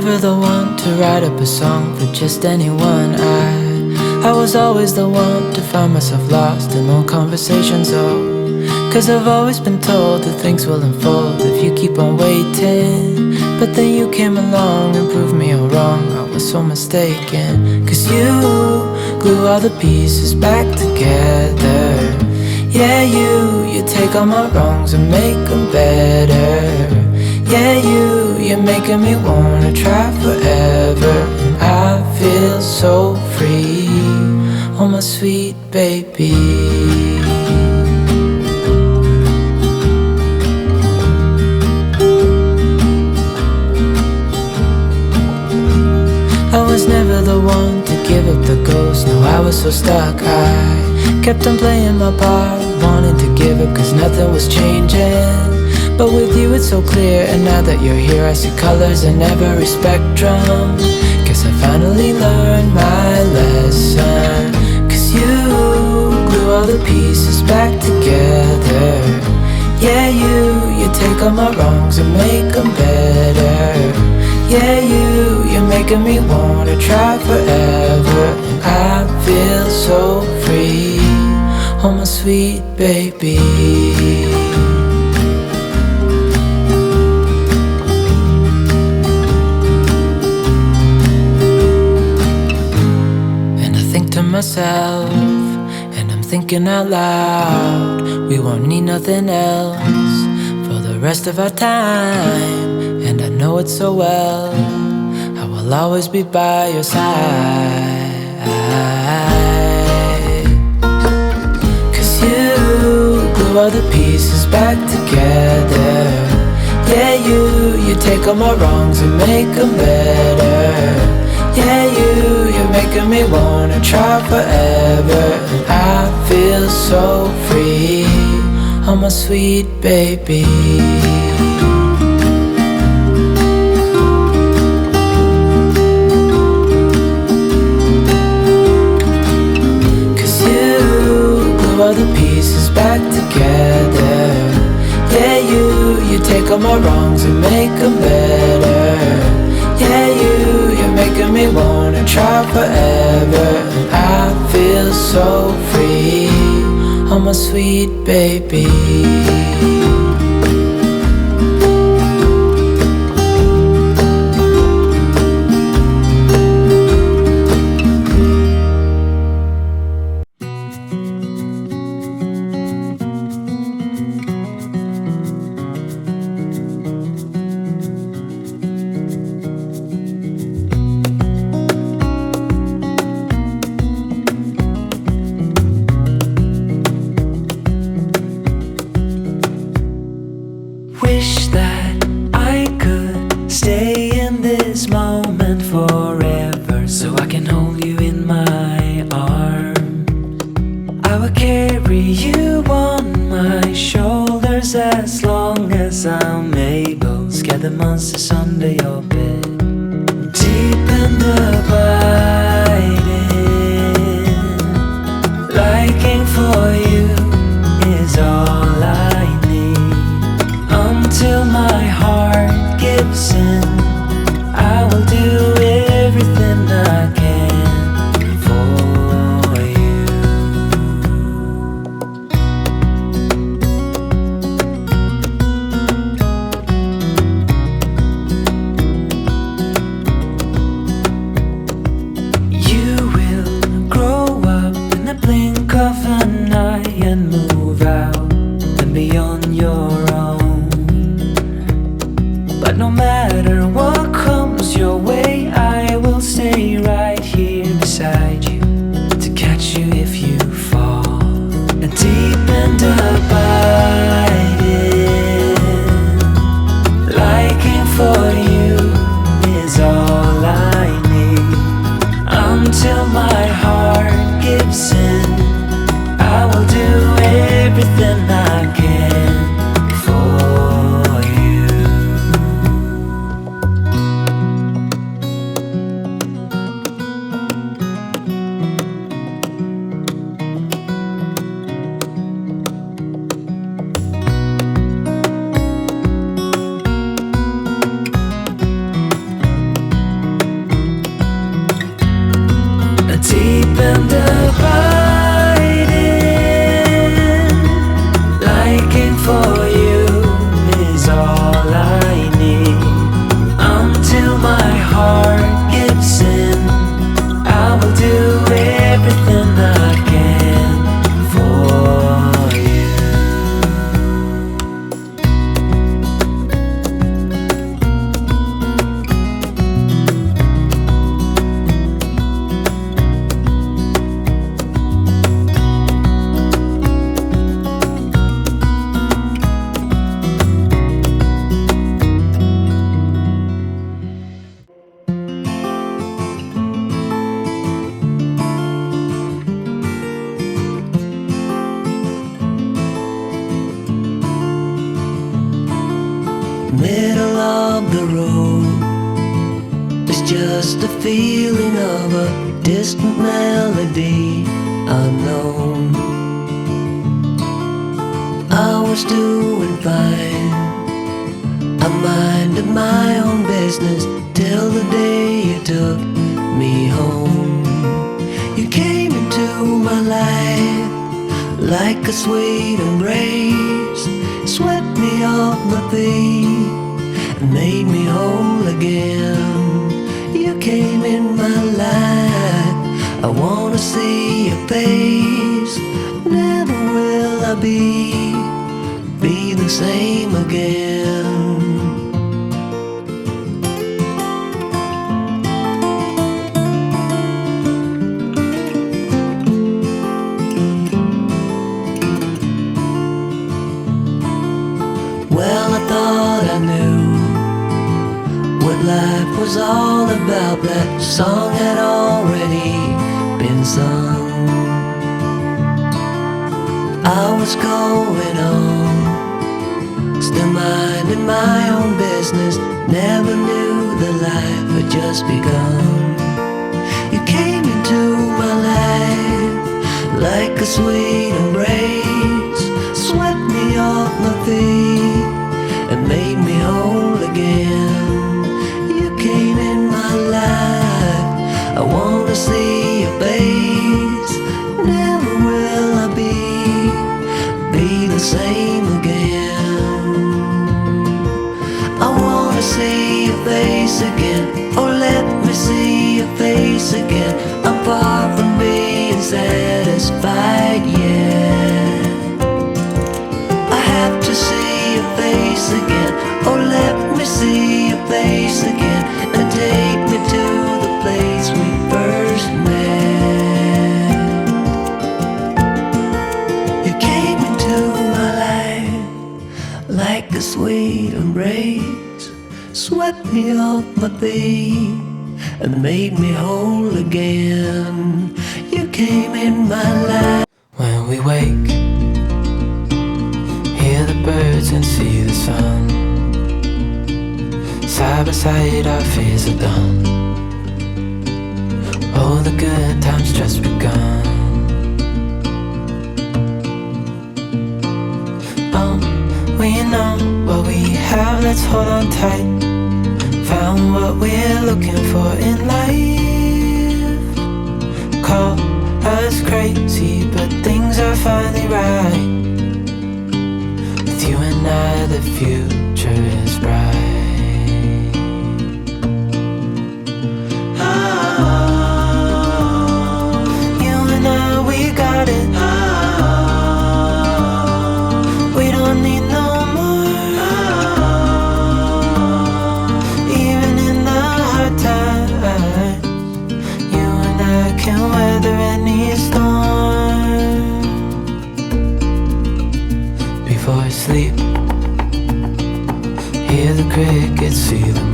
never the one to write up a song for just anyone. I was always the one to find myself lost in long conversations, oh. Cause I've always been told that things will unfold if you keep on waiting. But then you came along and proved me all wrong. I was so mistaken. Cause you glue all the pieces back together. Yeah, you take all my wrongs and make them better. Yeah, you're making me wanna try forever. And I feel so free, oh my sweet baby. I was never the one to give up the ghost. No, I was so stuck. I kept on playing my part, wanting to give up cause nothing was changing. But with you it's so clear, and now that you're here I see colors in every spectrum. Guess I finally learned my lesson. Cause you glue all the pieces back together. Yeah, you take all my wrongs and make them better. Yeah, you're making me wanna try forever. And I feel so free, oh my sweet baby. Myself, and I'm thinking out loud, we won't need nothing else for the rest of our time. And I know it so well, I will always be by your side. Cause you glue all the pieces back together. Yeah, you take all my wrongs and make them better. Yeah, you're making me wanna try forever. And I feel so free, oh my sweet baby. Cause you glue all the pieces back together. Yeah, you take all my wrongs and make them better. Yeah, you're making me wanna try forever. And I feel so free, oh my sweet baby. deep and abiding. Liking for you is all I need. Until my heart gives in, I will do everything I can for you. Middle of the road, it's just a feeling of a distant melody unknown. I was doing fine, I minded my own business till the day you took me home. You came into my life like a sweet embrace, swept me off my feet and made me whole again. You came in my life, I wanna see your face. Never will I be the same again. Well, I thought I knew what life was all about. That song had already been sung. I was going on, still minding my own business. Never knew the life had just begun. You came into my life like a sweet embrace, swept me off my feet and made me whole again. You came in my life, I wanna see your face. Never will I be the same again. I wanna see your face again, oh let me see your face again. I'm far from being satisfied yet. I have to see your face again, oh let me see your face again, and take me to the place we first met. You came into my life like a sweet embrace, swept me off my feet and made me whole again. You came in my life. When we wake, hear the birds and see the sun. Side by side our fears are done. Oh, the good times just begun. Oh, we know what we have, let's hold on tight. Found what we're looking for in life. Call us crazy, but things are finally right. With you and I, the future is bright. You and I, we got it. We don't need no more. Even in the hard times, you and I can weather any storm. Before I sleep, hear the crickets, see the